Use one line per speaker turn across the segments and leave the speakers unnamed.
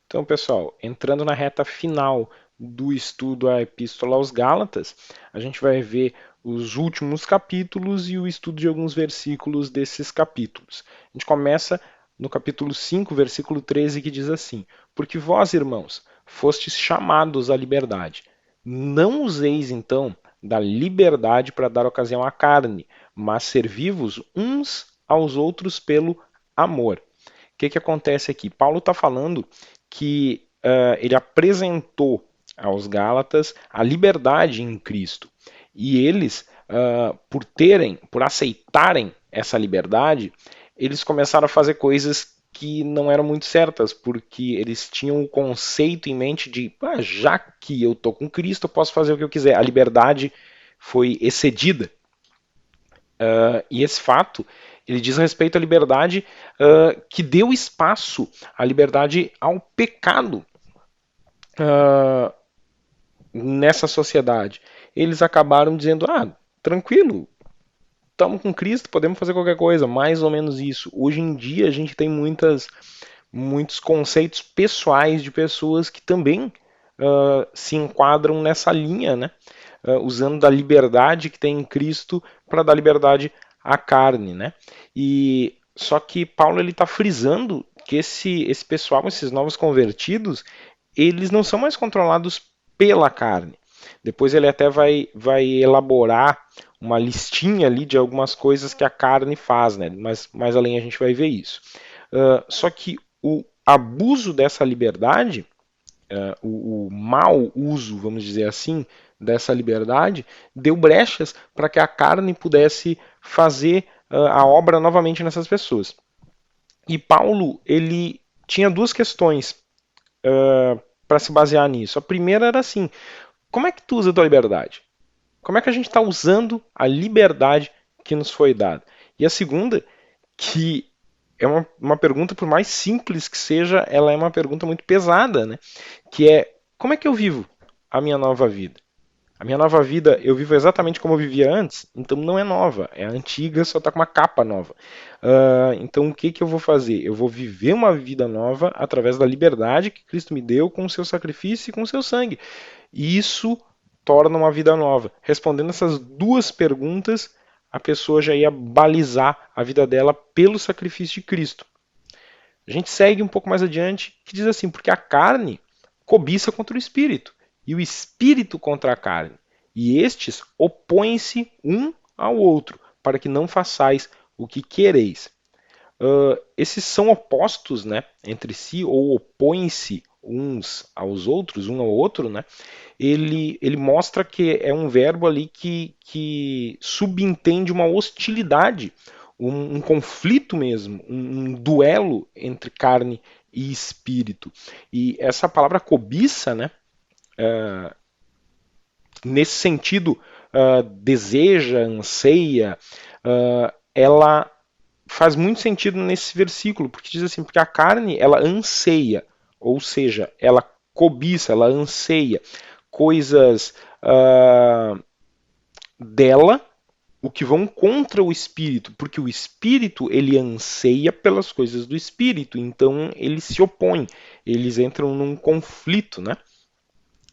Então, pessoal, entrando na reta final do estudo à Epístola aos Gálatas, a gente vai ver os últimos capítulos e o estudo de alguns versículos desses capítulos. A gente começa no capítulo 5, versículo 13, que diz assim: Porque vós, irmãos, fostes chamados à liberdade. Não useis, então, da liberdade para dar ocasião à carne, mas servi-vos uns aos outros pelo amor. O que acontece aqui? Paulo está falando que ele apresentou aos Gálatas a liberdade em Cristo. E eles, por aceitarem essa liberdade, eles começaram a fazer coisas que não eram muito certas, porque eles tinham o conceito em mente de, já que eu estou com Cristo, eu posso fazer o que eu quiser. A liberdade foi excedida. E esse fato ele diz respeito à liberdade que deu espaço à liberdade ao pecado uh, nessa sociedade. Eles acabaram dizendo: tranquilo, estamos com Cristo, podemos fazer qualquer coisa, mais ou menos isso. Hoje em dia a gente tem muitos conceitos pessoais de pessoas que também se enquadram nessa linha, né? Usando da liberdade que tem em Cristo para dar liberdade à carne, né? E só que Paulo ele está frisando que esse pessoal, esses novos convertidos, eles não são mais controlados pela carne. Depois ele até vai elaborar uma listinha ali de algumas coisas que a carne faz, né? Mas mais além a gente vai ver isso. Só que o abuso dessa liberdade, o mau uso, vamos dizer assim, dessa liberdade, deu brechas para que a carne pudesse fazer a obra novamente nessas pessoas. E Paulo, ele tinha duas questões para se basear nisso. A primeira era assim: como é que tu usa a tua liberdade? Como é que a gente está usando a liberdade que nos foi dada? E a segunda, que é uma pergunta, por mais simples que seja, ela é uma pergunta muito pesada, né? Que é: como é que eu vivo a minha nova vida? A minha nova vida eu vivo exatamente como eu vivia antes, então não é nova, é antiga, só está com uma capa nova. Então o que eu vou fazer? Eu vou viver uma vida nova através da liberdade que Cristo me deu com o seu sacrifício e com o seu sangue. E isso torna uma vida nova. Respondendo essas duas perguntas, a pessoa já ia balizar a vida dela pelo sacrifício de Cristo. A gente segue um pouco mais adiante, que diz assim: porque a carne cobiça contra o espírito, e o espírito contra a carne. E estes opõem-se um ao outro, para que não façais o que quereis. Esses são opostos, né, entre si, ou opõem-se uns aos outros, um ao outro, né? Ele mostra que é um verbo ali que subentende uma hostilidade, um conflito mesmo, um duelo entre carne e espírito. E essa palavra cobiça, né, nesse sentido, deseja, anseia, ela faz muito sentido nesse versículo, porque diz assim: porque a carne ela anseia, ou seja, ela cobiça, ela anseia coisas dela, o que vão contra o espírito, porque o espírito ele anseia pelas coisas do espírito, então eles se opõem, eles entram num conflito, né?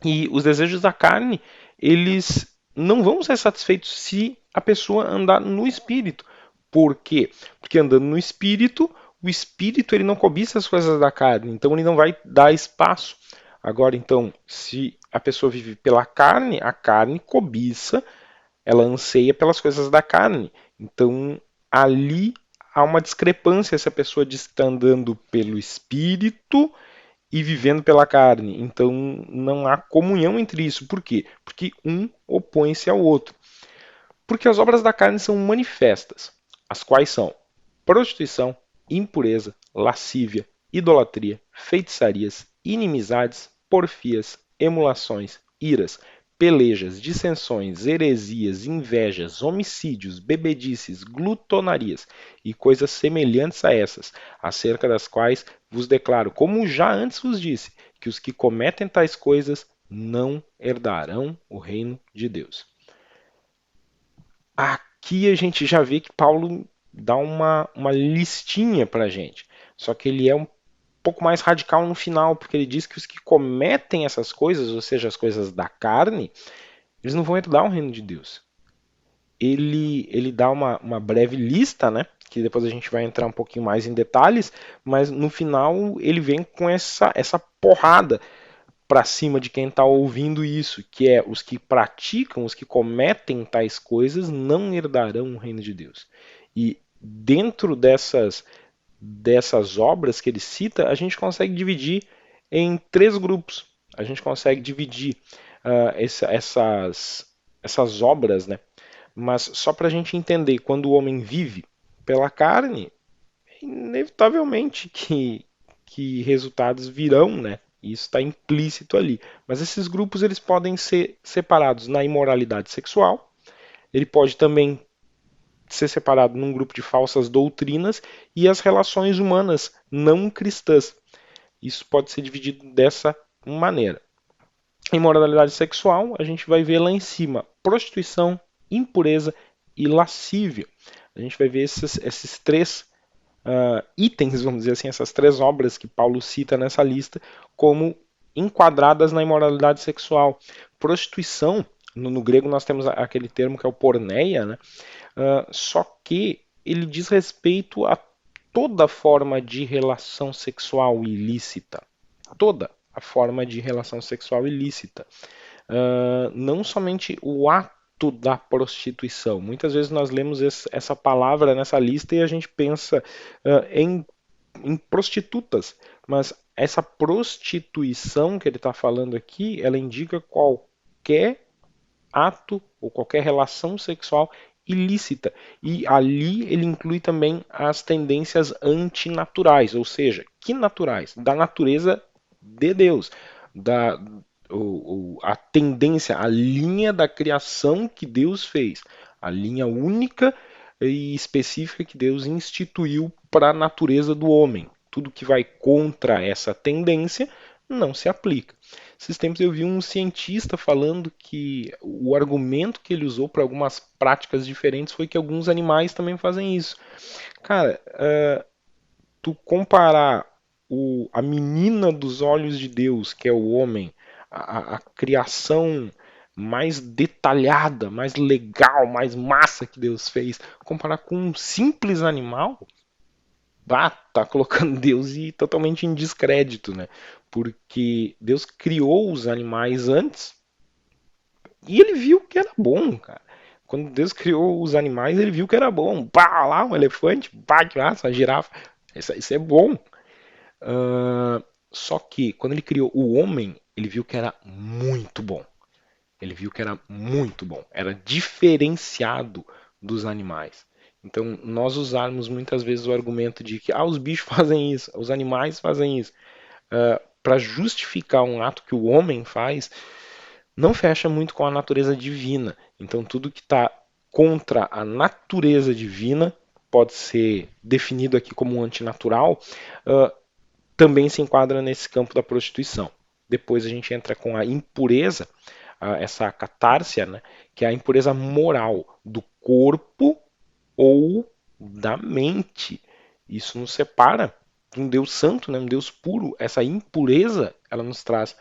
E os desejos da carne, eles não vão ser satisfeitos se a pessoa andar no espírito. Por quê? Porque andando no espírito, o espírito ele não cobiça as coisas da carne, então ele não vai dar espaço. Agora, então, se a pessoa vive pela carne, a carne cobiça, ela anseia pelas coisas da carne. Então, ali há uma discrepância se a pessoa diz que está andando pelo espírito e vivendo pela carne. Então não há comunhão entre isso. Por quê? Porque um opõe-se ao outro. Porque as obras da carne são manifestas, as quais são prostituição, impureza, lascívia, idolatria, feitiçarias, inimizades, porfias, emulações, iras, pelejas, dissensões, heresias, invejas, homicídios, bebedices, glutonarias e coisas semelhantes a essas, acerca das quais vos declaro, como já antes vos disse, que os que cometem tais coisas não herdarão o reino de Deus. Aqui a gente já vê que Paulo dá uma listinha para a gente, só que ele é um pouco mais radical no final, porque ele diz que os que cometem essas coisas, ou seja, as coisas da carne, eles não vão herdar o reino de Deus. Ele dá uma breve lista, né? Que depois a gente vai entrar um pouquinho mais em detalhes, mas no final ele vem com essa porrada para cima de quem está ouvindo isso, que é os que praticam, os que cometem tais coisas, não herdarão o reino de Deus. E dentro dessas obras que ele cita, a gente consegue dividir em três grupos. A gente consegue dividir essas obras, né? Mas só para a gente entender, quando o homem vive pela carne, inevitavelmente que resultados virão, né? Isso está implícito ali. Mas esses grupos eles podem ser separados na imoralidade sexual. Ele pode também ser separado num grupo de falsas doutrinas e as relações humanas não cristãs. Isso pode ser dividido dessa maneira. Imoralidade sexual, a gente vai ver lá em cima prostituição, impureza e lascívia. A gente vai ver esses três itens, vamos dizer assim, essas três obras que Paulo cita nessa lista, como enquadradas na imoralidade sexual. Prostituição, no grego nós temos aquele termo que é o porneia, né? Só que ele diz respeito a toda forma de relação sexual ilícita. Toda a forma de relação sexual ilícita. Não somente o ato da prostituição. Muitas vezes nós lemos essa palavra nessa lista e a gente pensa em prostitutas, mas essa prostituição que ele está falando aqui, ela indica qualquer ato ou qualquer relação sexual ilícita. E ali ele inclui também as tendências antinaturais, ou seja, que naturais? Da natureza de Deus, da a tendência, a linha da criação que Deus fez, a linha única e específica que Deus instituiu para a natureza do homem. Tudo que vai contra essa tendência não se aplica. Esses tempos eu vi um cientista falando que o argumento que ele usou para algumas práticas diferentes foi que alguns animais também fazem isso. Cara, tu comparar a menina dos olhos de Deus, que é o homem, a criação mais detalhada, mais legal, mais massa que Deus fez, comparar com um simples animal, tá colocando Deus totalmente em descrédito, né? Porque Deus criou os animais antes e ele viu que era bom, cara. Quando Deus criou os animais, ele viu que era bom. Pá, lá, um elefante, pá, que massa, uma girafa. Isso é bom. Só que quando ele criou o homem, ele viu que era muito bom. Ele viu que era muito bom. Era diferenciado dos animais. Então, nós usarmos muitas vezes o argumento de que os bichos fazem isso, os animais fazem isso, para justificar um ato que o homem faz, não fecha muito com a natureza divina. Então, tudo que está contra a natureza divina pode ser definido aqui como antinatural, também se enquadra nesse campo da prostituição. Depois a gente entra com a impureza, essa catársia, né, que é a impureza moral do corpo ou da mente. Isso nos separa de um Deus santo, né, um Deus puro. Essa impureza, ela nos traz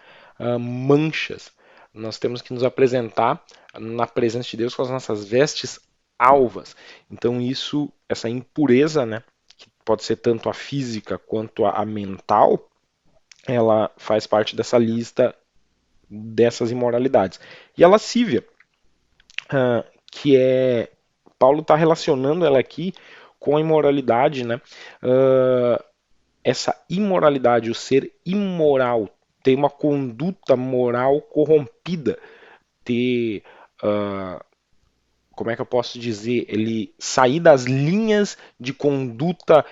manchas. Nós temos que nos apresentar na presença de Deus com as nossas vestes alvas. Então isso, essa impureza, né, que pode ser tanto a física quanto a mental, ela faz parte dessa lista dessas imoralidades. E a lascívia, que é Paulo está relacionando ela aqui com a imoralidade, né? Essa imoralidade, o ser imoral, ter uma conduta moral corrompida, ter, como é que eu posso dizer, ele sair das linhas de conduta,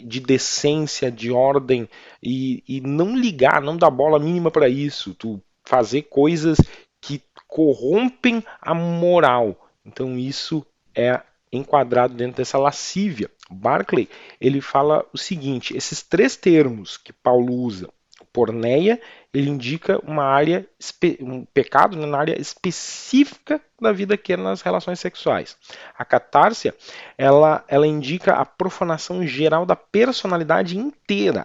de decência, de ordem, e não ligar, não dar bola mínima para isso, tu fazer coisas que corrompem a moral. Então isso é enquadrado dentro dessa lascívia. Barclay, ele fala o seguinte, esses três termos que Paulo usa, porneia, ele indica uma área, um pecado, né, na área específica da vida que é nas relações sexuais. A catársia, ela indica a profanação geral da personalidade inteira.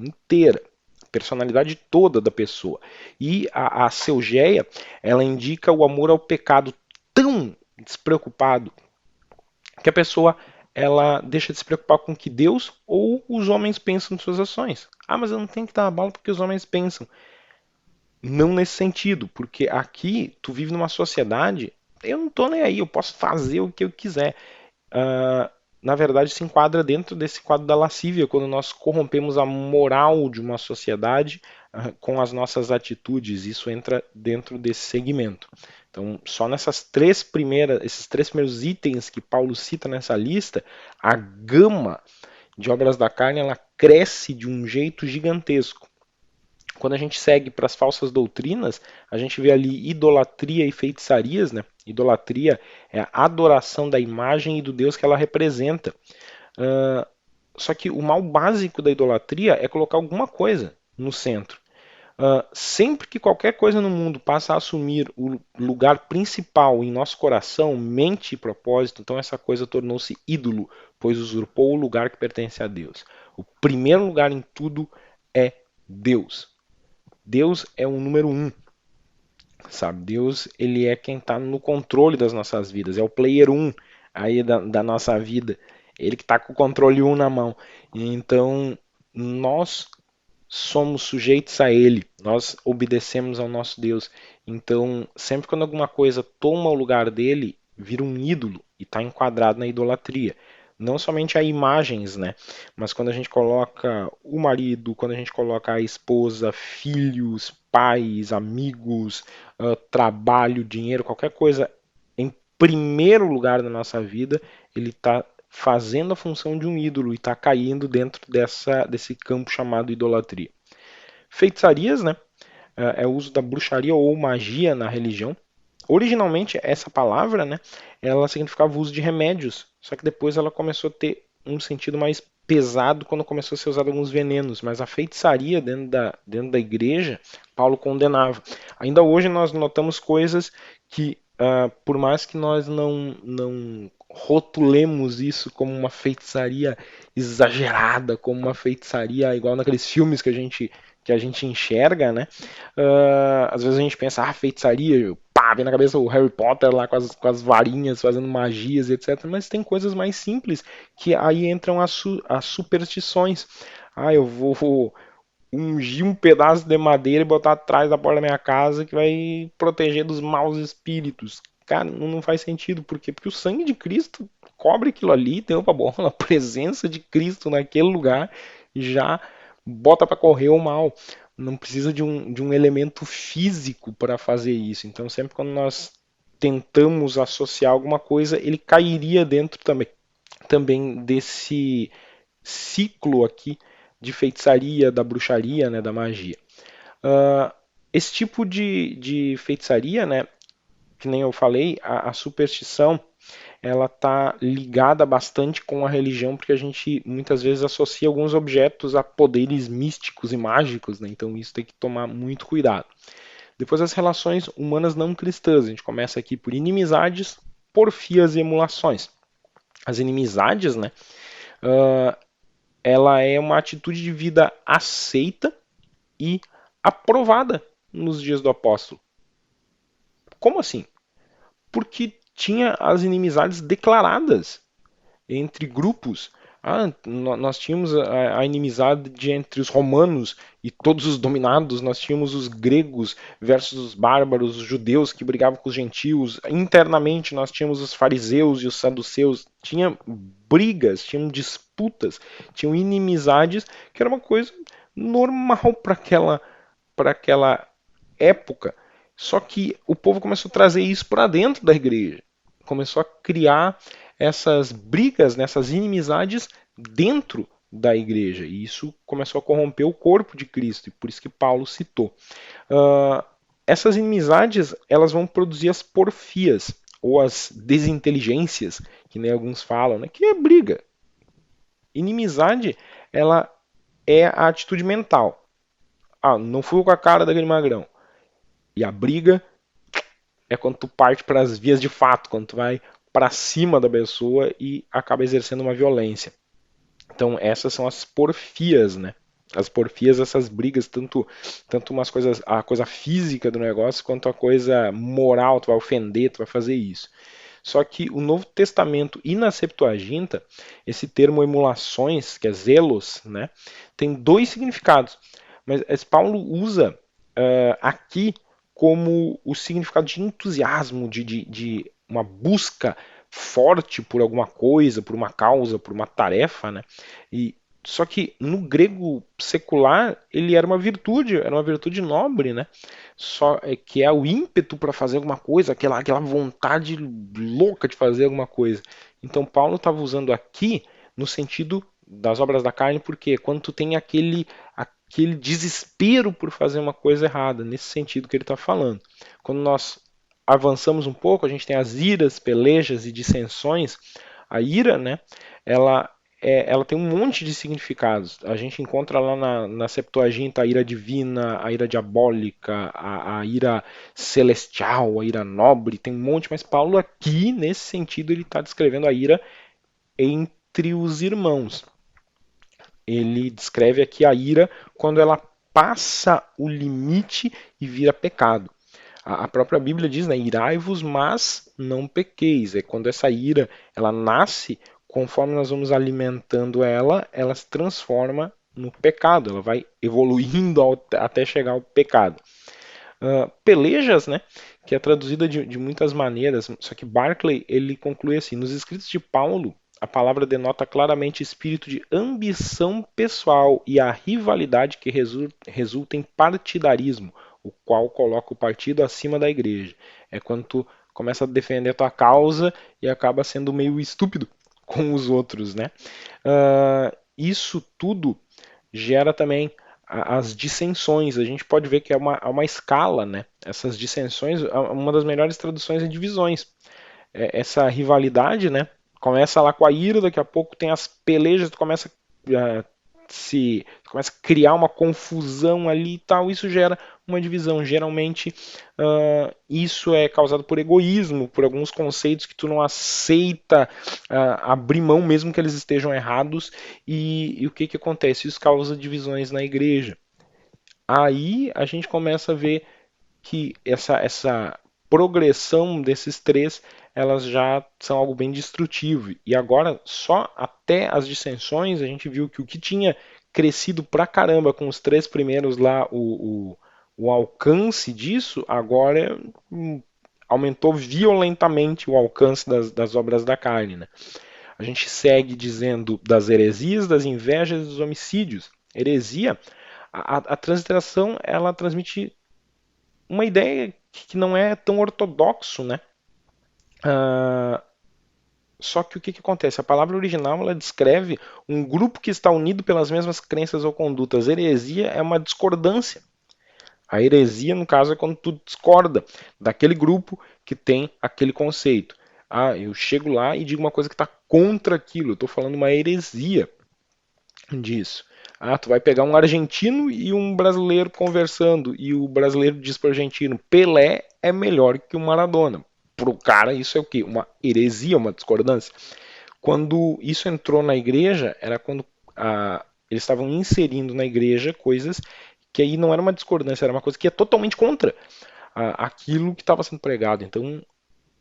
inteira, a personalidade toda da pessoa. E a Seugéia, ela indica o amor ao pecado tão despreocupado que a pessoa ela deixa de se preocupar com o que Deus ou os homens pensam de suas ações. Ah, mas eu não tenho que dar a bola porque os homens pensam. Não nesse sentido, porque aqui tu vive numa sociedade, eu não tô nem aí, eu posso fazer o que eu quiser. Ah, na verdade, se enquadra dentro desse quadro da lascívia, quando nós corrompemos a moral de uma sociedade com as nossas atitudes. Isso entra dentro desse segmento. Então, só esses três primeiros itens que Paulo cita nessa lista, a gama de obras da carne ela cresce de um jeito gigantesco. Quando a gente segue para as falsas doutrinas, a gente vê ali idolatria e feitiçarias, né? Idolatria é a adoração da imagem e do Deus que ela representa. Uh, Só que o mal básico da idolatria é colocar alguma coisa no centro. Sempre que qualquer coisa no mundo passa a assumir o lugar principal em nosso coração, mente e propósito, então essa coisa tornou-se ídolo, pois usurpou o lugar que pertence a Deus. O primeiro lugar em tudo é Deus. Deus é o número um, sabe? Deus, ele é quem está no controle das nossas vidas, é o player um aí da nossa vida, ele que está com o controle um na mão. Então, nós somos sujeitos a ele, nós obedecemos ao nosso Deus. Então, sempre quando alguma coisa toma o lugar dele, vira um ídolo e está enquadrado na idolatria. Não somente a imagens, né? Mas quando a gente coloca o marido, quando a gente coloca a esposa, filhos, pais, amigos, trabalho, dinheiro, qualquer coisa em primeiro lugar na nossa vida, ele está fazendo a função de um ídolo e está caindo dentro desse campo chamado idolatria. Feitiçarias, né? É o uso da bruxaria ou magia na religião. Originalmente, essa palavra, né, ela significava o uso de remédios, só que depois ela começou a ter um sentido mais pesado quando começou a ser usado alguns venenos, mas a feitiçaria dentro da igreja, Paulo condenava. Ainda hoje nós notamos coisas que, por mais que nós não rotulemos isso como uma feitiçaria exagerada, como uma feitiçaria igual naqueles filmes que a gente enxerga, né? Às vezes a gente pensa, feitiçaria, pá, vem na cabeça o Harry Potter lá com as varinhas fazendo magias, etc. Mas tem coisas mais simples que aí entram as superstições. Eu vou ungir um pedaço de madeira e botar atrás da porta da minha casa que vai proteger dos maus espíritos. Cara, não faz sentido. Por quê? Porque o sangue de Cristo cobre aquilo ali, deu pra bola, a presença de Cristo naquele lugar já bota para correr o mal. Não precisa de um elemento físico para fazer isso. Então, sempre quando nós tentamos associar alguma coisa, ele cairia dentro também desse ciclo aqui de feitiçaria, da bruxaria, né, da magia. Esse tipo de feitiçaria, né, que nem eu falei, a superstição, ela está ligada bastante com a religião, porque a gente muitas vezes associa alguns objetos a poderes místicos e mágicos, né? Então isso tem que tomar muito cuidado. Depois as relações humanas não cristãs, a gente começa aqui por inimizades, porfias e emulações. As inimizades, né? Ela é uma atitude de vida aceita e aprovada nos dias do apóstolo. Como assim? Porque tinha as inimizades declaradas entre grupos. Nós tínhamos a inimizade entre os romanos e todos os dominados, nós tínhamos os gregos versus os bárbaros, os judeus que brigavam com os gentios. Internamente nós tínhamos os fariseus e os saduceus. Tinha brigas, tinham disputas, tinham inimizades, que era uma coisa normal para aquela época. Só que o povo começou a trazer isso para dentro da igreja. Começou a criar essas brigas, nessas inimizades dentro da igreja. E isso começou a corromper o corpo de Cristo, e por isso que Paulo citou. Essas inimizades elas vão produzir as porfias, ou as desinteligências, que nem alguns falam, né? Que é briga. Inimizade, ela é a atitude mental. Não fui com a cara daquele magrão. E a briga é quando tu parte para as vias de fato, quando tu vai para cima da pessoa e acaba exercendo uma violência. Então essas são as porfias, né? As porfias, essas brigas, tanto umas coisas, a coisa física do negócio, quanto a coisa moral, tu vai ofender, tu vai fazer isso. Só que o Novo Testamento e na Septuaginta, esse termo emulações, que é zelos, né, tem dois significados. Mas Paulo usa aqui como o significado de entusiasmo, de uma busca forte por alguma coisa, por uma causa, por uma tarefa, né? E só que no grego secular ele era uma virtude nobre, né? Só que é o ímpeto para fazer alguma coisa, aquela vontade louca de fazer alguma coisa. Então Paulo estava usando aqui no sentido das obras da carne, porque quando tu tem aquele desespero por fazer uma coisa errada, nesse sentido que ele está falando. Quando nós avançamos um pouco, a gente tem as iras, pelejas e dissensões. A ira, né, ela, ela tem um monte de significados. A gente encontra lá na Septuaginta a ira divina, a ira diabólica, a ira celestial, a ira nobre, tem um monte, mas Paulo aqui, nesse sentido, ele está descrevendo a ira entre os irmãos. Ele descreve aqui a ira quando ela passa o limite e vira pecado. A própria Bíblia diz, né, irai-vos, mas não pequeis. É quando essa ira ela nasce, conforme nós vamos alimentando ela, ela se transforma no pecado, ela vai evoluindo até chegar ao pecado. Pelejas, né, que é traduzida de muitas maneiras, só que Barclay ele conclui assim: nos escritos de Paulo, a palavra denota claramente espírito de ambição pessoal e a rivalidade que resulta em partidarismo, o qual coloca o partido acima da igreja. É quando tu começa a defender a tua causa e acaba sendo meio estúpido com os outros, né? Isso tudo gera também as dissensões. A gente pode ver que é uma escala, né? Essas dissensões, uma das melhores traduções é divisões. Essa rivalidade, né? Começa lá com a ira, daqui a pouco tem as pelejas, tu começa a começa a criar uma confusão ali e tal, isso gera uma divisão. Geralmente isso é causado por egoísmo, por alguns conceitos que tu não aceita abrir mão mesmo que eles estejam errados, e o que que acontece? Isso causa divisões na igreja. Aí a gente começa a ver que essa progressão desses três elas já são algo bem destrutivo. E agora, só até as dissensões, a gente viu que o que tinha crescido pra caramba com os três primeiros lá, o alcance disso, agora aumentou violentamente o alcance das obras da carne. Né? A gente segue dizendo das heresias, das invejas e dos homicídios. Heresia, a transliteração, ela transmite uma ideia que não é tão ortodoxo, né? Ah, só que o que acontece? A palavra original ela descreve um grupo que está unido pelas mesmas crenças ou condutas. Heresia é uma discordância. A heresia, no caso, é quando tu discorda daquele grupo que tem aquele conceito. Ah, eu chego lá e digo uma coisa que está contra aquilo. Eu estou falando uma heresia disso. Ah, tu vai pegar um argentino e um brasileiro conversando e o brasileiro diz para o argentino: Pelé é melhor que o Maradona. Pro cara isso é o quê? Uma heresia, uma discordância. Quando isso entrou na igreja, era quando eles estavam inserindo na igreja coisas que aí não era uma discordância, era uma coisa que ia totalmente contra aquilo que estava sendo pregado. Então,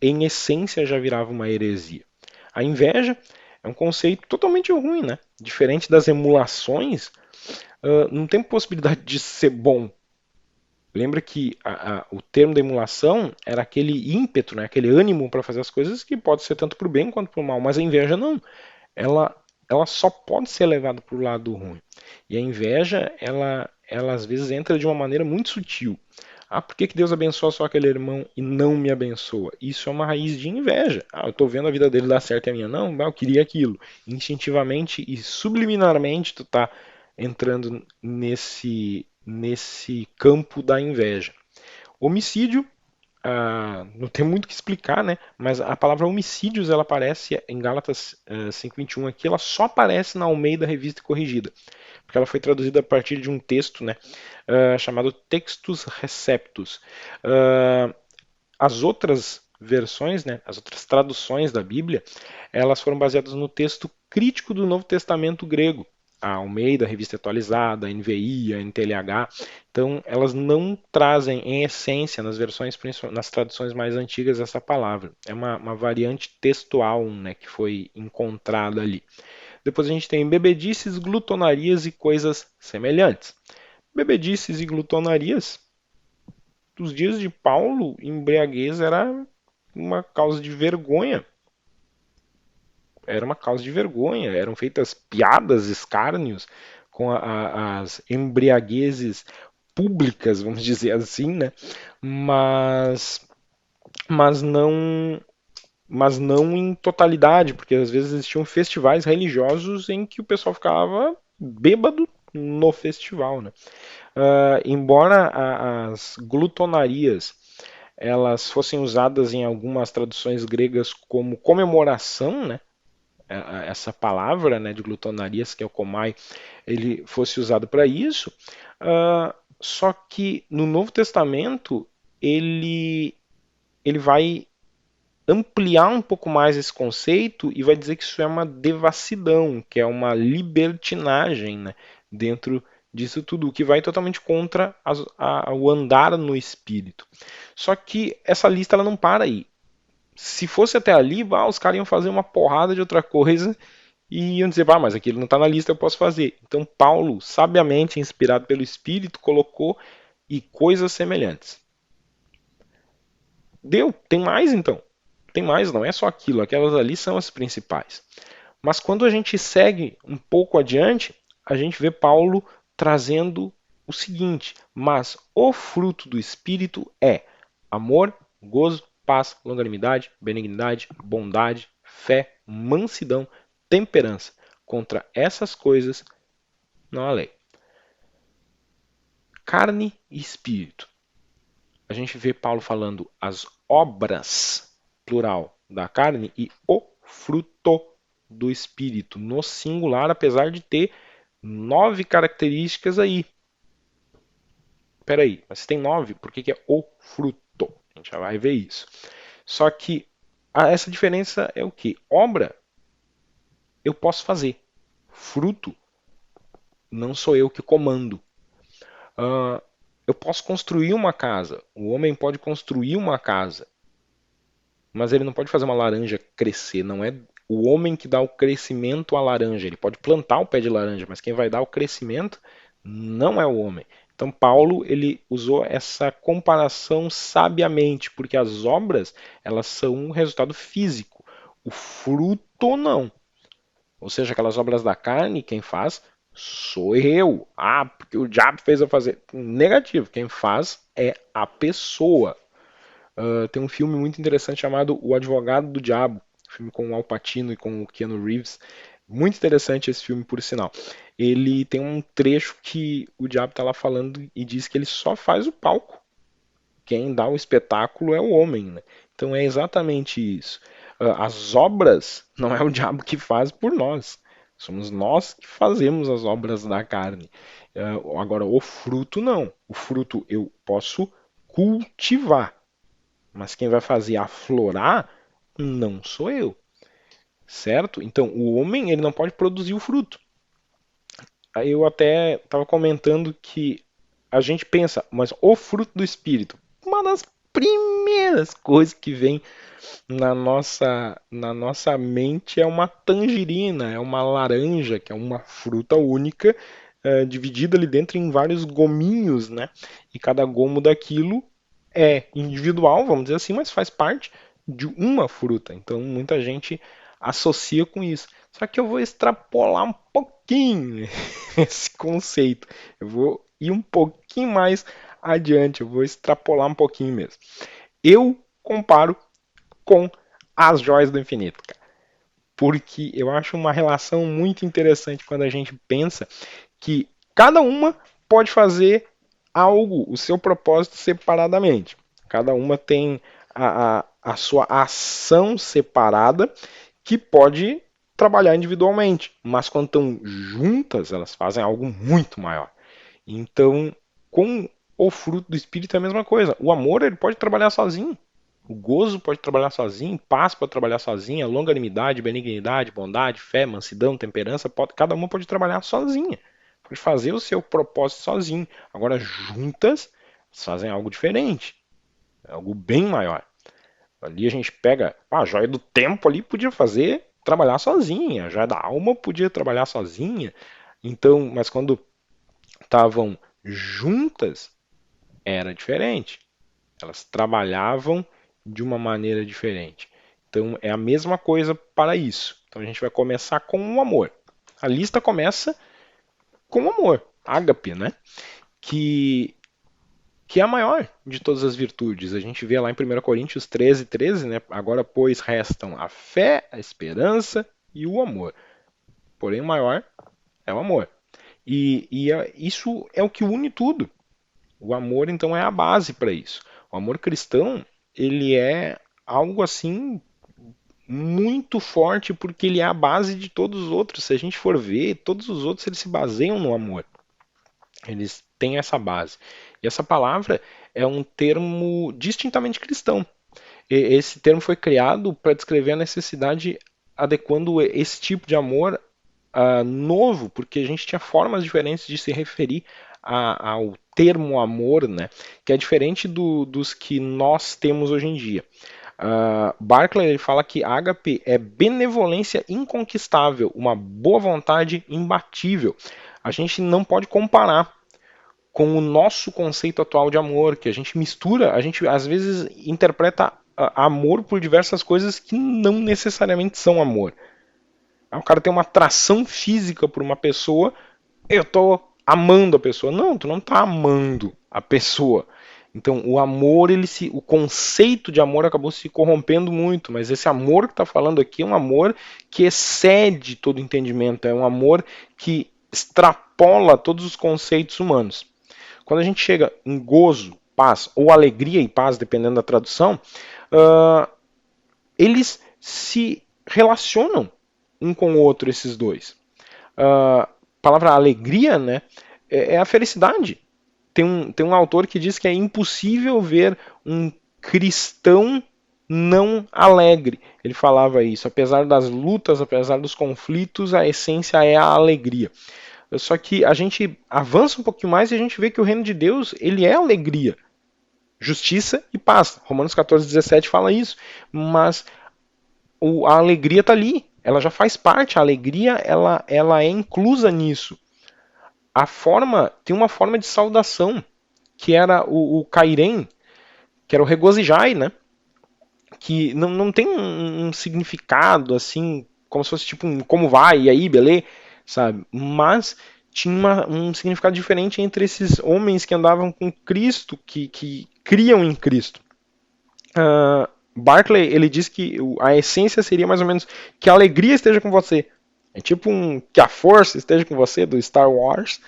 em essência, já virava uma heresia. A inveja é um conceito totalmente ruim, né? Diferente das emulações, não tem possibilidade de ser bom. Lembra que o termo da emulação era aquele ímpeto, né? Aquele ânimo para fazer as coisas que pode ser tanto para o bem quanto para o mal, mas a inveja não. Ela só pode ser levada para o lado ruim. E a inveja, ela às vezes entra de uma maneira muito sutil. Ah, por que, que Deus abençoa só aquele irmão e não me abençoa? Isso é uma raiz de inveja. Ah, eu estou vendo a vida dele dar certo e a minha não, mas eu queria aquilo. Instintivamente e subliminarmente tu está entrando nesse campo da inveja. Homicídio, não tem muito o que explicar, né? Mas a palavra homicídios ela aparece em Gálatas 5:21 aqui, ela só aparece na Almeida Revista e Corrigida, porque ela foi traduzida a partir de um texto, né, chamado Textus Receptus. As outras versões, né, as outras traduções da Bíblia, elas foram baseadas no texto crítico do Novo Testamento grego. a Almeida, a Revista Atualizada, a NVI, a NTLH. Então, elas não trazem em essência, nas versões, nas traduções mais antigas, essa palavra. É uma variante textual, né, que foi encontrada ali. Depois a gente tem bebedices, glutonarias e coisas semelhantes. Bebedices e glutonarias, dos dias de Paulo, embriaguez era uma causa de vergonha. Era uma causa de vergonha. Eram feitas piadas, escárnios com as embriaguezes públicas, vamos dizer assim, né? Mas, mas não, mas não em totalidade, porque às vezes existiam festivais religiosos em que o pessoal ficava bêbado no festival, né? Embora as glutonarias elas fossem usadas em algumas traduções gregas como comemoração, né? Essa palavra, né, de glutonarias, que é o komai, ele fosse usado para isso. Só que no Novo Testamento ele vai ampliar um pouco mais esse conceito e vai dizer que isso é uma devassidão, que é uma libertinagem, né, dentro disso tudo, o que vai totalmente contra o andar no espírito. Só que essa lista ela não para aí. Se fosse até ali, os caras iam fazer uma porrada de outra coisa e iam dizer, mas aquilo não está na lista, eu posso fazer. Então Paulo, sabiamente inspirado pelo Espírito, colocou e coisas semelhantes. Deu, tem mais então. Tem mais, não é só aquilo, aquelas ali são as principais. Mas quando a gente segue um pouco adiante, a gente vê Paulo trazendo o seguinte: mas o fruto do Espírito é amor, gozo, paz, longanimidade, benignidade, bondade, fé, mansidão, temperança. Contra essas coisas não há lei. Carne e espírito. A gente vê Paulo falando as obras, plural, da carne e o fruto do espírito, no singular, apesar de ter 9 características aí. Peraí, mas se tem 9, por que é o fruto? A gente já vai ver isso. Só que essa diferença é o que? Obra eu posso fazer. Fruto não sou eu que comando. Eu posso construir uma casa. O homem pode construir uma casa. Mas ele não pode fazer uma laranja crescer. Não é o homem que dá o crescimento à laranja. Ele pode plantar o pé de laranja, mas quem vai dar o crescimento não é o homem. Então Paulo ele usou essa comparação sabiamente, porque as obras elas são um resultado físico, o fruto não. Ou seja, aquelas obras da carne, quem faz sou eu. Porque o diabo fez eu fazer. Negativo, quem faz é a pessoa. Tem um filme muito interessante chamado O Advogado do Diabo, filme com o Al Pacino e com o Keanu Reeves. Muito interessante esse filme, por sinal. Ele tem um trecho que o diabo está lá falando e diz que ele só faz o palco. Quem dá o espetáculo é o homem, né? Então é exatamente isso. As obras não é o diabo que faz por nós. Somos nós que fazemos as obras da carne. Agora, o fruto não. O fruto eu posso cultivar. Mas quem vai fazer aflorar não sou eu, certo? Então o homem ele não pode produzir o fruto. Aí eu até estava comentando que a gente pensa, mas o fruto do espírito, uma das primeiras coisas que vem na nossa mente é uma tangerina, é uma laranja, que é uma fruta única, dividida ali dentro em vários gominhos, né? E cada gomo daquilo é individual, vamos dizer assim, mas faz parte de uma fruta. Então muita gente associa com isso. Só que eu vou extrapolar um pouquinho esse conceito. Eu vou ir um pouquinho mais adiante, eu vou extrapolar um pouquinho mesmo. Eu comparo com as joias do infinito, cara. Porque eu acho uma relação muito interessante quando a gente pensa que cada uma pode fazer algo, o seu propósito separadamente. Cada uma tem a sua ação separada que pode trabalhar individualmente, mas quando estão juntas, elas fazem algo muito maior. Então, com o fruto do espírito é a mesma coisa. O amor ele pode trabalhar sozinho. O gozo pode trabalhar sozinho, paz pode trabalhar sozinha, longanimidade, benignidade, bondade, fé, mansidão, temperança, cada uma pode trabalhar sozinha. Pode fazer o seu propósito sozinho. Agora, juntas, fazem algo diferente, algo bem maior. Ali a gente pega, a joia do tempo ali podia trabalhar sozinha, a joia da alma podia trabalhar sozinha. Então, mas quando estavam juntas, era diferente. Elas trabalhavam de uma maneira diferente. Então é a mesma coisa para isso. Então a gente vai começar com o amor. A lista começa com o amor, ágape, né? Que, que é a maior de todas as virtudes. A gente vê lá em 1 Coríntios 13, né? Agora, pois, restam a fé, a esperança e o amor. Porém, o maior é o amor. Isso é o que une tudo. O amor, então, é a base para isso. O amor cristão, ele é algo assim muito forte porque ele é a base de todos os outros. Se a gente for ver, todos os outros eles se baseiam no amor. Eles têm essa base. E essa palavra é um termo distintamente cristão. Esse termo foi criado para descrever a necessidade adequando esse tipo de amor novo, porque a gente tinha formas diferentes de se referir ao termo amor, né? Que é diferente dos que nós temos hoje em dia. Barclay ele fala que ágape é benevolência inconquistável, uma boa vontade imbatível. A gente não pode comparar com o nosso conceito atual de amor, que a gente mistura, a gente às vezes interpreta amor por diversas coisas que não necessariamente são amor. O cara tem uma atração física por uma pessoa, eu tô amando a pessoa. Não, tu não tá amando a pessoa. Então, o amor, o conceito de amor acabou se corrompendo muito, mas esse amor que está falando aqui é um amor que excede todo entendimento, é um amor que extrapola todos os conceitos humanos. Quando a gente chega em gozo, paz, ou alegria e paz, dependendo da tradução, eles se relacionam um com o outro, esses dois. A palavra alegria, né, é a felicidade. Tem um autor que diz que é impossível ver um cristão não alegre. Ele falava isso. Apesar das lutas, apesar dos conflitos, a essência é a alegria. Só que a gente avança um pouquinho mais e a gente vê que o reino de Deus ele é alegria, justiça e paz. Romanos 14:17 fala isso. Mas a alegria está ali. Ela já faz parte. A alegria ela é inclusa nisso. Tem uma forma de saudação que era o Kairem, que era o regozijai, né? Que não tem um significado assim, como se fosse tipo um como vai, e aí, beleza, sabe? Mas tinha um significado diferente entre esses homens que andavam com Cristo, que criam em Cristo. Barclay, ele diz que a essência seria mais ou menos que a alegria esteja com você. É tipo que a força esteja com você, do Star Wars,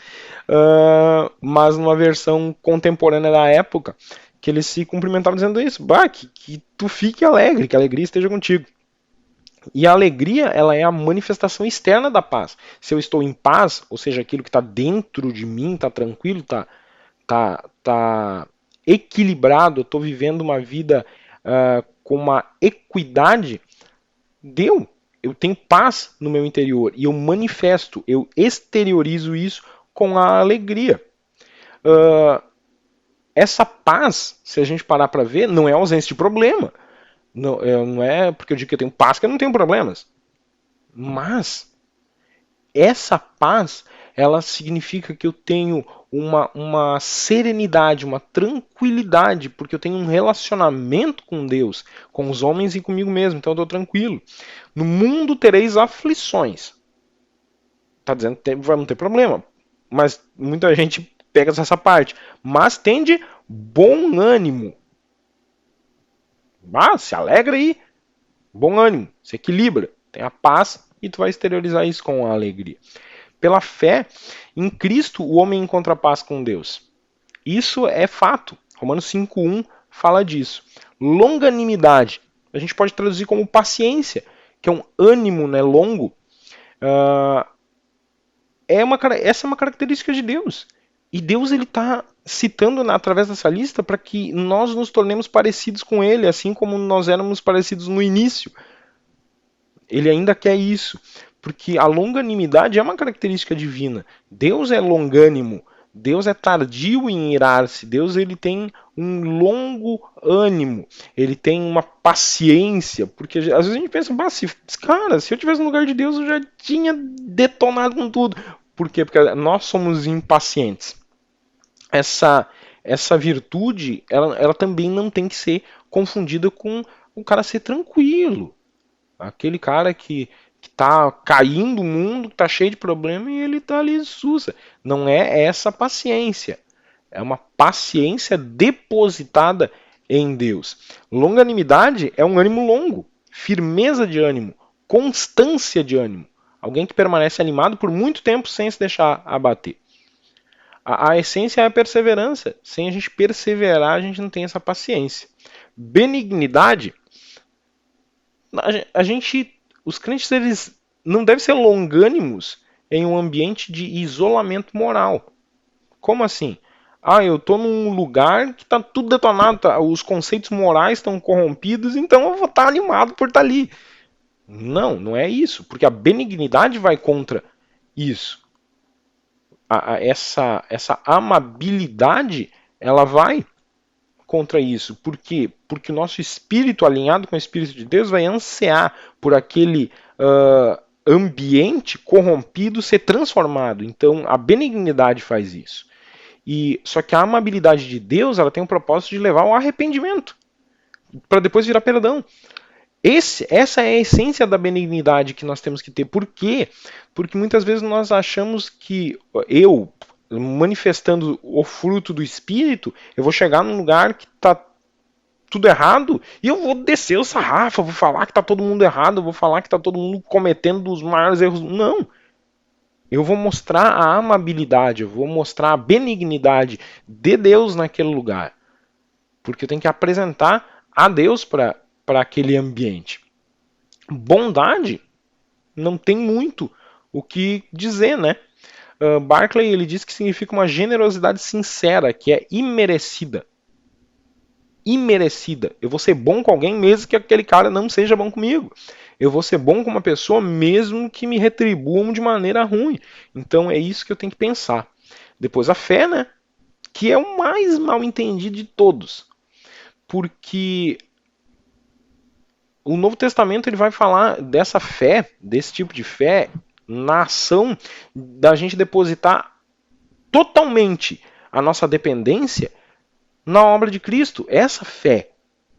mas numa versão contemporânea da época, que eles se cumprimentavam dizendo isso, que tu fique alegre, que a alegria esteja contigo. E a alegria, ela é a manifestação externa da paz. Se eu estou em paz, ou seja, aquilo que está dentro de mim está tranquilo, está equilibrado, eu estou vivendo uma vida com uma equidade, deu. Eu tenho paz no meu interior e eu manifesto, eu exteriorizo isso com a alegria. Essa paz, se a gente parar para ver, não é ausência de problema. Não é porque eu digo que eu tenho paz que eu não tenho problemas. Mas essa paz, ela significa que eu tenho uma serenidade, uma tranquilidade, porque eu tenho um relacionamento com Deus, com os homens e comigo mesmo, então eu estou tranquilo. No mundo tereis aflições. Está dizendo que vai não ter problema. Mas muita gente pega essa parte. Mas tende bom ânimo. Se alegra aí. Bom ânimo. Se equilibra. Tem a paz e tu vai exteriorizar isso com a alegria. Pela fé, em Cristo o homem encontra paz com Deus. Isso é fato. Romanos 5:1 fala disso. Longanimidade. A gente pode traduzir como paciência, que é um ânimo, né, longo. Essa é uma característica de Deus. E Deus ele está citando através dessa lista para que nós nos tornemos parecidos com Ele, assim como nós éramos parecidos no início. Ele ainda quer isso, porque a longanimidade é uma característica divina. Deus é longânimo, Deus é tardio em irar-se, Deus ele tem um longo ânimo, ele tem uma paciência, porque às vezes a gente pensa, cara, se eu tivesse no lugar de Deus eu já tinha detonado com tudo. Por quê? Porque nós somos impacientes. Essa, essa virtude, ela também não tem que ser confundida com o cara ser tranquilo. Aquele cara que tá caindo o mundo, que tá cheio de problema e ele tá ali sussa. Não é essa paciência. É uma paciência depositada em Deus. Longanimidade é um ânimo longo, firmeza de ânimo, constância de ânimo. Alguém que permanece animado por muito tempo sem se deixar abater. A essência é a perseverança. Sem a gente perseverar, a gente não tem essa paciência. Benignidade, a gente, os crentes, eles não devem ser longânimos em um ambiente de isolamento moral. Como assim? Ah, eu estou num lugar que está tudo detonado, os conceitos morais estão corrompidos, então eu vou estar animado por estar ali. Não, não é isso, porque a benignidade vai contra isso. Essa amabilidade, ela vai contra isso. Por quê? Porque o nosso espírito, alinhado com o Espírito de Deus, vai ansiar por aquele ambiente corrompido ser transformado. Então, a benignidade faz isso. Só que a amabilidade de Deus, ela tem o propósito de levar ao arrependimento, para depois virar perdão. Essa é a essência da benignidade que nós temos que ter. Por quê? Porque muitas vezes nós achamos que eu, manifestando o fruto do Espírito, eu vou chegar num lugar que está tudo errado e eu vou descer o sarrafo, vou falar que está todo mundo errado, eu vou falar que está todo mundo cometendo os maiores erros. Não. Eu vou mostrar a amabilidade, eu vou mostrar a benignidade de Deus naquele lugar. Porque eu tenho que apresentar a Deus para aquele ambiente. Bondade não tem muito o que dizer, né? Barclay ele diz que significa uma generosidade sincera, que é imerecida. Imerecida. Eu vou ser bom com alguém mesmo que aquele cara não seja bom comigo. Eu vou ser bom com uma pessoa mesmo que me retribuam de maneira ruim. Então é isso que eu tenho que pensar. Depois a fé, né? Que é o mais mal entendido de todos. Porque o Novo Testamento ele vai falar dessa fé, desse tipo de fé, na ação da gente depositar totalmente a nossa dependência na obra de Cristo. Essa fé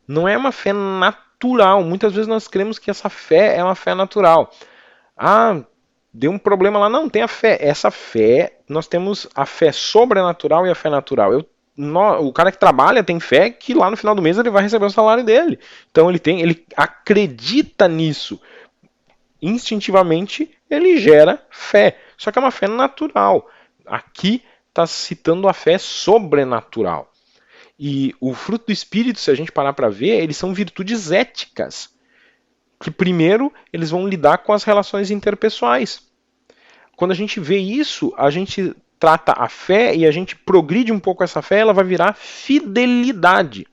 não é uma fé natural. Muitas vezes nós cremos que essa fé é uma fé natural. Ah, deu um problema lá. Não, tem a fé. Essa fé, nós temos a fé sobrenatural e a fé natural. O cara que trabalha tem fé que lá no final do mês ele vai receber o salário dele. Então ele acredita nisso. Instintivamente ele gera fé. Só que é uma fé natural. Aqui está citando a fé sobrenatural. E o fruto do Espírito, se a gente parar para ver, eles são virtudes éticas. Que primeiro eles vão lidar com as relações interpessoais. Quando a gente vê isso, a gente trata a fé e a gente progride um pouco essa fé, ela vai virar fidelidade.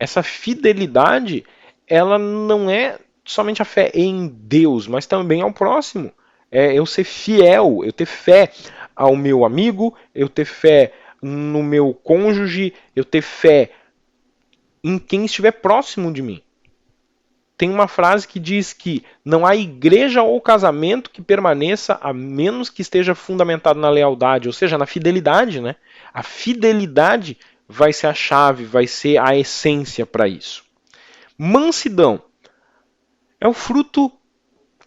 Essa fidelidade, ela não é somente a fé em Deus, mas também ao próximo. É eu ser fiel, eu ter fé ao meu amigo, eu ter fé no meu cônjuge, eu ter fé em quem estiver próximo de mim. Tem uma frase que diz que não há igreja ou casamento que permaneça a menos que esteja fundamentado na lealdade, ou seja, na fidelidade, né? A fidelidade vai ser a chave, vai ser a essência para isso. Mansidão é o fruto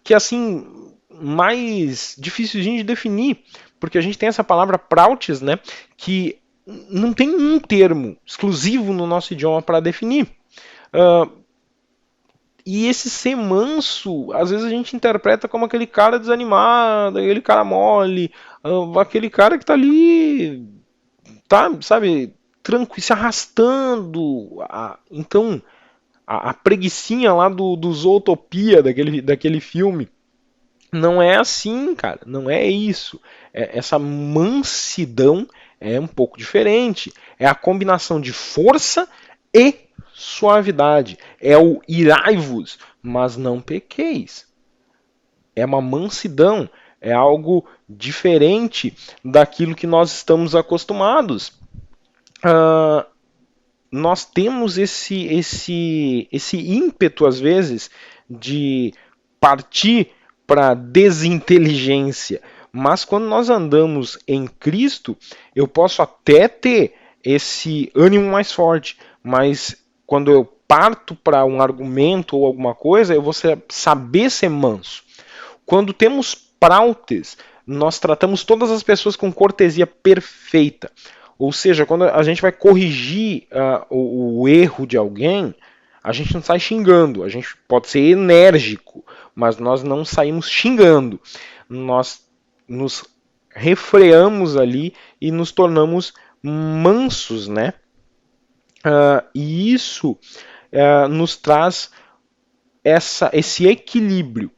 que assim mais difícil de definir, porque a gente tem essa palavra prautes, né, que não tem um termo exclusivo no nosso idioma para definir. E esse ser manso, às vezes a gente interpreta como aquele cara desanimado, aquele cara mole, aquele cara que tá ali, tá, sabe, tranquilo, se arrastando. Então, a preguicinha lá do Zootopia, daquele filme, Não é assim, cara. Não é isso. Essa mansidão é um pouco diferente. É a combinação de força e suavidade. É o irai-vos, mas não pequeis. É uma mansidão. É algo diferente daquilo que nós estamos acostumados. Ah, nós temos esse ímpeto, às vezes, de partir para a desinteligência. Mas quando nós andamos em Cristo, eu posso até ter esse ânimo mais forte, mas quando eu parto para um argumento ou alguma coisa, eu vou saber ser manso. Quando temos prautes, nós tratamos todas as pessoas com cortesia perfeita. Ou seja, quando a gente vai corrigir o erro de alguém, a gente não sai xingando. A gente pode ser enérgico, mas nós não saímos xingando. Nós nos refreamos ali e nos tornamos mansos, né? E isso nos traz esse equilíbrio.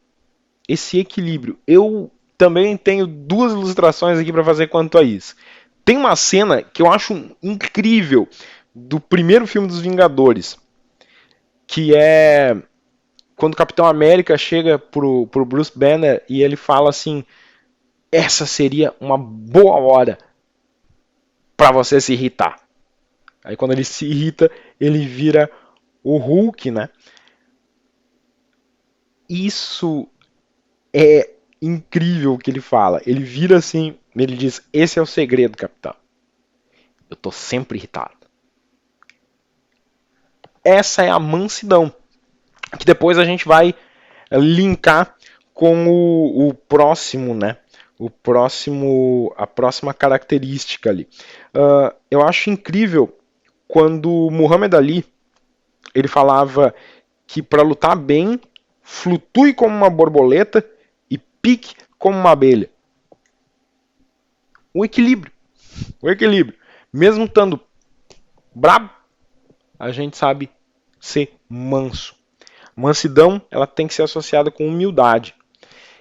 Esse equilíbrio. Eu também tenho duas ilustrações aqui para fazer quanto a isso. Tem uma cena que eu acho incrível do primeiro filme dos Vingadores, que é quando o Capitão América chega pro Bruce Banner e ele fala assim: essa seria uma boa hora para você se irritar. Aí quando ele se irrita, ele vira o Hulk, né? Isso é incrível o que ele fala. Ele vira assim, ele diz: esse é o segredo, capitão. Eu tô sempre irritado. Essa é a mansidão, que depois a gente vai linkar com o próximo, né? A próxima característica ali. Eu acho incrível quando Muhammad Ali ele falava que para lutar bem, flutue como uma borboleta e pique como uma abelha. O equilíbrio. O equilíbrio. Mesmo estando brabo, a gente sabe ser manso. Mansidão, ela tem que ser associada com humildade.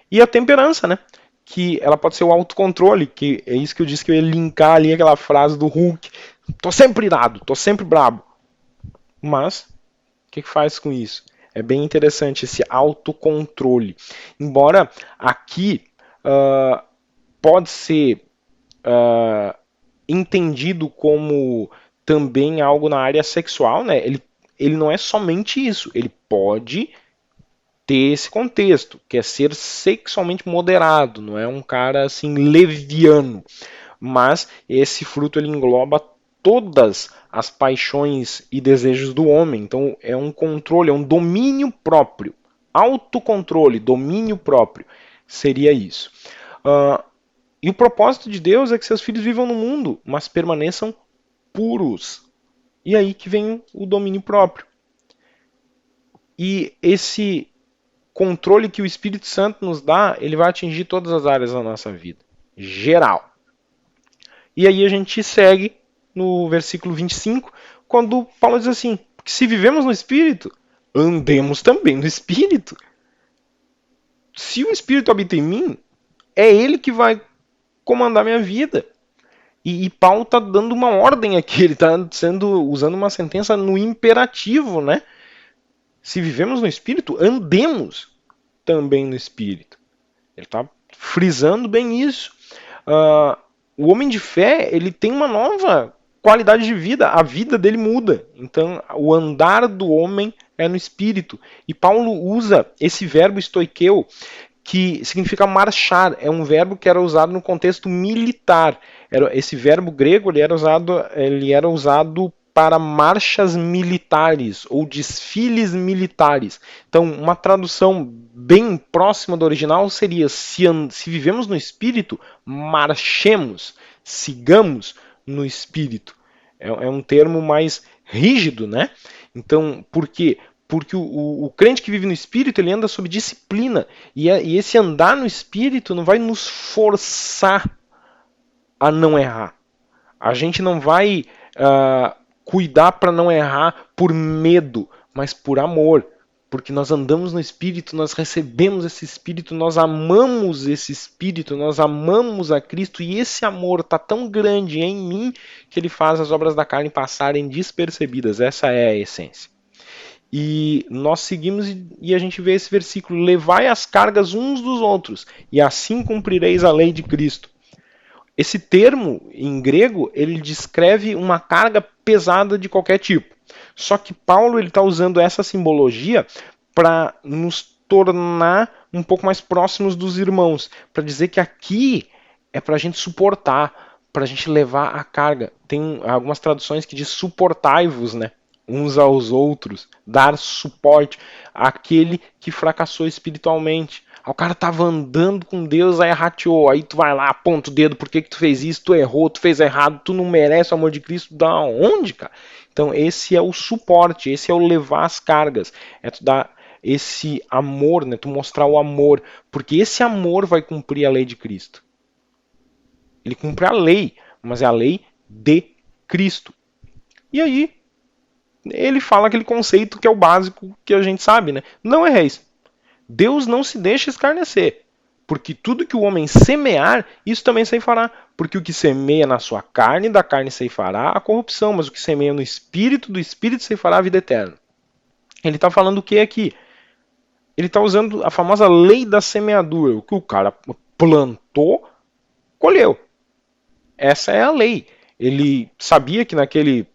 E a temperança, né? Que ela pode ser o autocontrole, que é isso que eu disse que eu ia linkar ali aquela frase do Hulk. Tô sempre irado, tô sempre brabo. Mas, o que faz com isso? É bem interessante esse autocontrole. Embora aqui pode ser entendido como também algo na área sexual, né? Ele não é somente isso. Ele pode ter esse contexto, que é ser sexualmente moderado, não é um cara assim leviano. Mas esse fruto ele engloba todas as paixões e desejos do homem. Então é um controle, é um domínio próprio. Autocontrole, domínio próprio. Seria isso. E o propósito de Deus é que seus filhos vivam no mundo, mas permaneçam puros. E aí que vem o domínio próprio. E esse controle que o Espírito Santo nos dá, ele vai atingir todas as áreas da nossa vida. Geral. E aí a gente segue no versículo 25, quando Paulo diz assim: se vivemos no Espírito, andemos também no Espírito. Se o Espírito habita em mim, é ele que vai comandar minha vida. E Paulo está dando uma ordem aqui, ele está usando uma sentença no imperativo, né? Se vivemos no Espírito, andemos também no Espírito. Ele está frisando bem isso. O homem de fé ele tem uma nova qualidade de vida, a vida dele muda. Então, o andar do homem é no Espírito. E Paulo usa esse verbo estoiqueu, que significa marchar. É um verbo que era usado no contexto militar. Esse verbo grego ele era usado para marchas militares ou desfiles militares. Então, uma tradução bem próxima do original seria: se vivemos no Espírito, marchemos, sigamos no Espírito. É um termo mais rígido, né? Então, por quê? Porque o crente que vive no Espírito, ele anda sob disciplina. E esse andar no Espírito não vai nos forçar a não errar. A gente não vai cuidar para não errar por medo, mas por amor. porque nós andamos no Espírito, nós recebemos esse Espírito, nós amamos esse Espírito, nós amamos a Cristo, e esse amor está tão grande em mim que ele faz as obras da carne passarem despercebidas. Essa é a essência. E nós seguimos e a gente vê esse versículo: levai as cargas uns dos outros, e assim cumprireis a lei de Cristo. Esse termo, em grego, ele descreve uma carga pesada de qualquer tipo. Só que Paulo está usando essa simbologia para nos tornar um pouco mais próximos dos irmãos, para dizer que aqui é para a gente suportar, para a gente levar a carga. Tem algumas traduções que diz suportai-vos, né? Uns aos outros, dar suporte àquele que fracassou espiritualmente. O cara tava andando com Deus, aí rateou, aí tu vai lá, aponta o dedo, por que tu fez isso, tu errou, tu fez errado, tu não merece o amor de Cristo, da onde, cara? Então esse é o suporte, esse é o levar as cargas, é tu dar esse amor, né, tu mostrar o amor, porque esse amor vai cumprir a lei de Cristo. Ele cumpre a lei, mas é a lei de Cristo. E aí, ele fala aquele conceito que é o básico que a gente sabe, né? Não erreis. Deus não se deixa escarnecer, porque tudo que o homem semear, isso também ceifará. Porque o que semeia na sua carne, da carne ceifará a corrupção, mas o que semeia no espírito, do espírito ceifará a vida eterna. Ele está falando o que aqui? Ele está usando a famosa lei da semeadura. O que o cara plantou, colheu. Essa é a lei. Ele sabia que naquele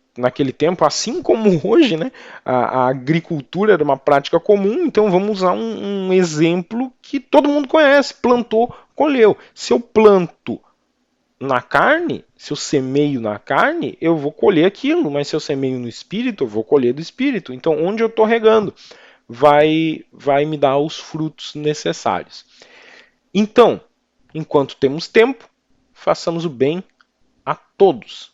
tempo, assim como hoje, né, a agricultura era uma prática comum, então vamos usar um exemplo que todo mundo conhece: plantou, colheu. Se eu planto na carne, se eu semeio na carne, eu vou colher aquilo, mas se eu semeio no espírito, eu vou colher do espírito. Então, onde eu estou regando, vai me dar os frutos necessários. Então, enquanto temos tempo, façamos o bem a todos,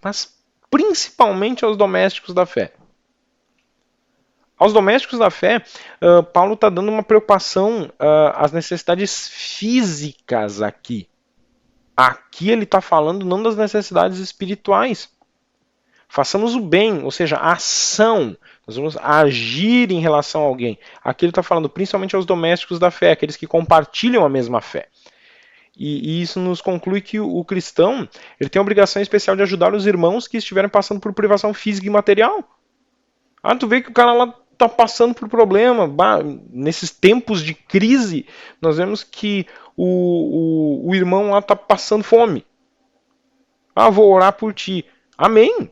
mas principalmente aos domésticos da fé. Aos domésticos da fé, Paulo está dando uma preocupação às necessidades físicas aqui. Aqui ele está falando não das necessidades espirituais. Façamos o bem, ou seja, a ação. Nós vamos agir em relação a alguém. Aqui ele está falando principalmente aos domésticos da fé, aqueles que compartilham a mesma fé. E isso nos conclui que o cristão ele tem a obrigação especial de ajudar os irmãos que estiverem passando por privação física e material. Ah, tu vê que o cara lá está passando por problema. Nesses tempos de crise, nós vemos que o irmão lá está passando fome. Ah, vou orar por ti. Amém.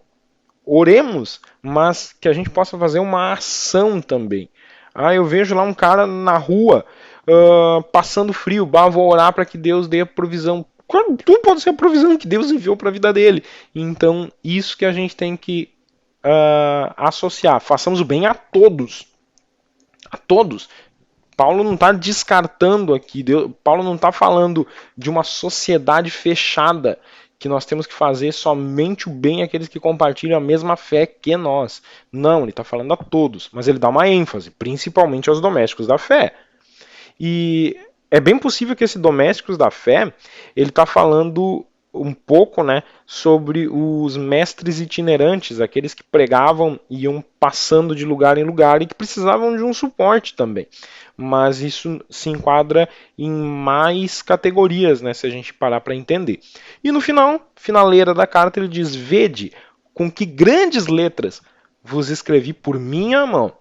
Oremos, mas que a gente possa fazer uma ação também. Ah, eu vejo lá um cara na rua passando frio. Vou orar para que Deus dê a provisão. Tudo pode ser a provisão que Deus enviou para a vida dele. Então, isso que a gente tem que associar. Façamos o bem a todos. A todos. Paulo não está descartando aqui. Paulo não está falando de uma sociedade fechada que nós temos que fazer somente o bem àqueles que compartilham a mesma fé que nós. Não, ele está falando a todos, mas ele dá uma ênfase, principalmente aos domésticos da fé. E é bem possível que esse domésticos da fé, ele está falando um pouco, né, sobre os mestres itinerantes, aqueles que pregavam e iam passando de lugar em lugar e que precisavam de um suporte também. Mas isso se enquadra em mais categorias, né, se a gente parar para entender. E no finaleira da carta, ele diz: vede com que grandes letras vos escrevi por minha mão.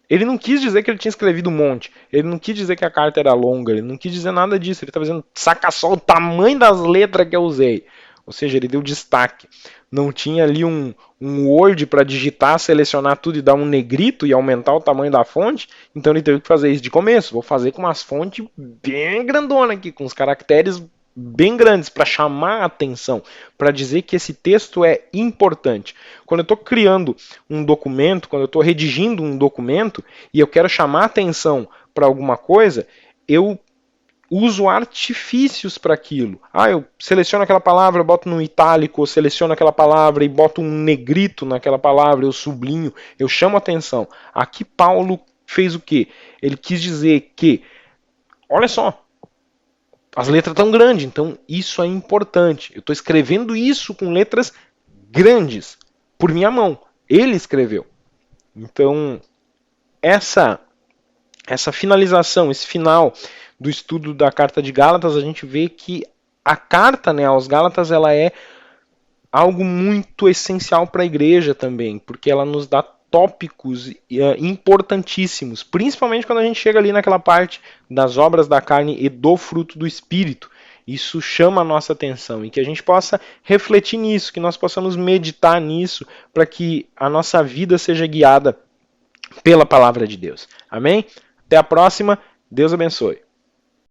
Ele não quis dizer que ele tinha escrevido um monte. Ele não quis dizer que a carta era longa. Ele não quis dizer nada disso. Ele estava dizendo: saca só o tamanho das letras que eu usei. Ou seja, ele deu destaque. Não tinha ali um Word para digitar, selecionar tudo e dar um negrito e aumentar o tamanho da fonte. Então ele teve que fazer isso de começo. Vou fazer com umas fontes bem grandonas aqui, com os caracteres bem grandes, para chamar a atenção, para dizer que esse texto é importante. Quando eu estou criando um documento, quando eu estou redigindo um documento e eu quero chamar a atenção para alguma coisa, eu uso artifícios para aquilo. Eu seleciono aquela palavra, eu boto no itálico, eu seleciono aquela palavra e boto um negrito naquela palavra, eu sublinho, eu chamo a atenção. Aqui Paulo fez o quê? Ele quis dizer que, olha só, as letras estão grandes, então isso é importante. Eu estou escrevendo isso com letras grandes, por minha mão. Ele escreveu. Então, essa finalização, esse final do estudo da carta de Gálatas, a gente vê que a carta, né, aos Gálatas, ela é algo muito essencial para a igreja também, porque ela nos dá tópicos importantíssimos, principalmente quando a gente chega ali naquela parte das obras da carne e do fruto do Espírito. Isso chama a nossa atenção e que a gente possa refletir nisso, que nós possamos meditar nisso, para que a nossa vida seja guiada pela palavra de Deus. Amém? Até a próxima. Deus abençoe.